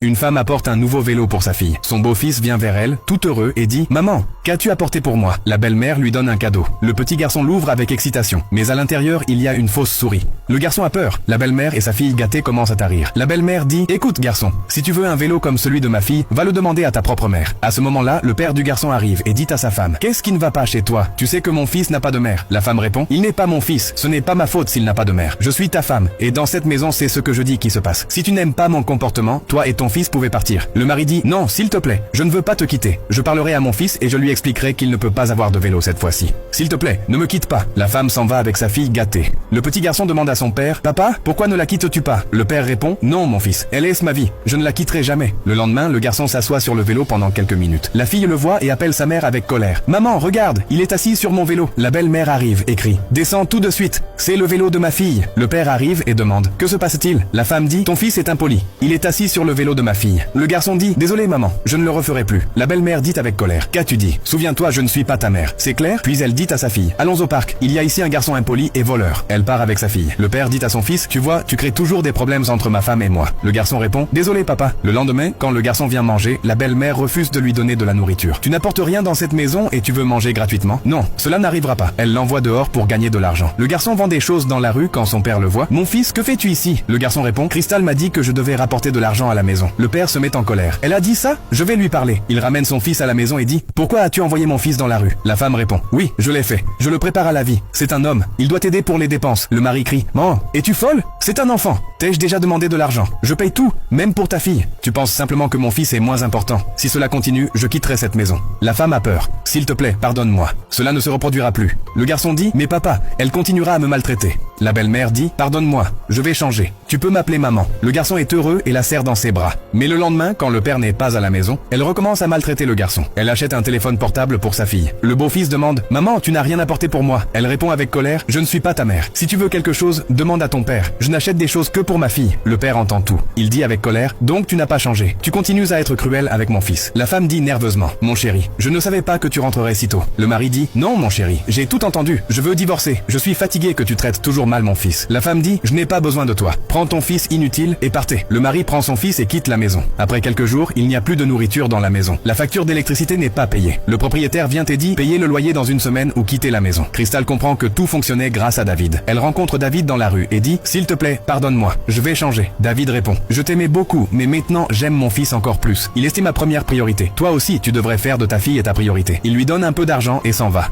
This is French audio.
Une femme apporte un nouveau vélo pour sa fille. Son beau-fils vient vers elle, tout heureux, et dit « Maman, qu'as-tu apporté pour moi ?» La belle-mère lui donne un cadeau. Le petit garçon l'ouvre avec excitation. Mais à l'intérieur, il y a une fausse souris. Le garçon a peur. La belle-mère et sa fille gâtée commencent à rire. La belle-mère dit « Écoute garçon, si tu veux un vélo comme celui de ma fille, va le demander à ta propre mère. » À ce moment-là, le père du garçon arrive et dit à sa femme « Qu'est-ce qui ne va pas chez toi? Tu sais que mon fils n'a pas de mère. » La femme répond « Il n'est pas mon fils, ce n'est pas ma faute s'il n'a pas de mère. Je suis ta femme, et dans cette maison c'est ce que je dis qui se passe. Si tu n'aimes pas mon comportement, toi et ton fils pouvez partir. » Le mari dit « Non, s'il te plaît, je ne veux pas te quitter. Je parlerai à mon fils et je lui expliquerai qu'il ne peut pas avoir de vélo cette fois-ci. S'il te plaît, ne me quitte pas. » La femme s'en va avec sa fille gâtée. Le petit garçon demande à son père « Papa, pourquoi ne la quittes-tu pas ?» Le père répond « Non mon fils, elle est ma vie, je ne la quitterai jamais. » Le lendemain, le garçon s'assoit sur le vélo pendant quelques minutes. La fille le voit et appelle sa mère avec colère. « Maman, regarde, il est assis sur mon vélo. » La belle-mère arrive et crie « Descends tout de suite, c'est le vélo de ma fille. » Le père arrive et demande « Que se passe-t-il ?» La femme dit « Ton fils est impoli, il est assis sur le vélo de ma fille. » Le garçon dit « Désolé maman, je ne le referai plus. » La belle-mère dit avec colère « Qu'as-tu dit? Souviens-toi, je ne suis pas ta mère. C'est clair ?» Puis elle dit à sa fille « Allons au parc, il y a ici un garçon impoli et voleur. » Elle part avec sa fille. Le père dit à son fils « Tu vois, tu crées toujours des problèmes entre ma femme et moi. » Le garçon répond « Désolé papa. » Le lendemain, quand le garçon vient manger, la belle-mère refuse de lui donner de la nourriture. « Tu n'apportes rien dans cette maison et tu veux manger gratuitement? » Non, cela n'arrivera pas. Elle l'envoie dehors pour gagner de l'argent. Le garçon vend des choses dans la rue quand son père le voit. « Mon fils, que fais-tu ici ?» Le garçon répond « Cristal m'a dit que je devais rapporter de l'argent à la maison. » Le père se met en colère. « Elle a dit ça? Je vais lui parler. » Il ramène son fils à la maison et dit « Pourquoi as-tu envoyé mon fils dans la rue ?» La femme répond « Oui, je l'ai fait. Je le prépare à la vie. C'est un homme. Il doit t'aider pour les dépenses. » Le mari crie « Maman, es-tu folle? C'est un enfant. T'ai-je déjà demandé de l'argent? Je paye tout, même pour ta fille. Tu penses simplement que mon fils est moins important. Si cela continue, je quitterai cette maison. » La femme a peur. « S'il te plaît, pardonne-moi. Cela ne se reproduira plus. » Le garçon dit « Mais papa, elle continuera à me maltraiter. » La belle-mère dit « Pardonne-moi, je vais changer. Tu peux m'appeler maman. » Le garçon est heureux et la serre dans ses bras. Mais le lendemain, quand le père n'est pas à la maison, elle recommence à maltraiter le garçon. Elle achète un téléphone portable pour sa fille. Le beau-fils demande « Maman, tu n'as rien apporté pour moi. » Elle répond avec colère « Je ne suis pas ta mère. Si tu veux quelque chose, demande à ton père. Je n'achète des choses que pour ma fille. » Le père entend tout. Il dit avec colère « Donc tu n'as pas changé. Tu continues à être cruel avec mon fils. » La femme dit nerveusement « Mon chéri, je ne savais pas que tu rentrerais si tôt. » Le mari dit « Non mon chéri, j'ai tout entendu. Je veux divorcer. Je suis fatigué que tu traites toujours mal mon fils. » La femme dit « Je n'ai pas besoin de toi. Prends ton fils inutile et partez. » Le mari prend son fils et quitte la maison. Après quelques jours, il n'y a plus de nourriture dans la maison. La facture d'électricité n'est pas payée. Le propriétaire vient et dit « Payez le loyer dans une semaine ou quittez la maison. » Cristal comprend que tout fonctionnait grâce à David. Elle rencontre David dans la rue et dit « S'il te plaît, pardonne-moi. Je vais changer. » David répond « Je t'aimais beaucoup, mais maintenant j'aime mon fils encore plus. Il est ma première priorité. Toi aussi, tu devrais faire de ta fille ta priorité. » Il lui donne un peu d'argent et s'en va.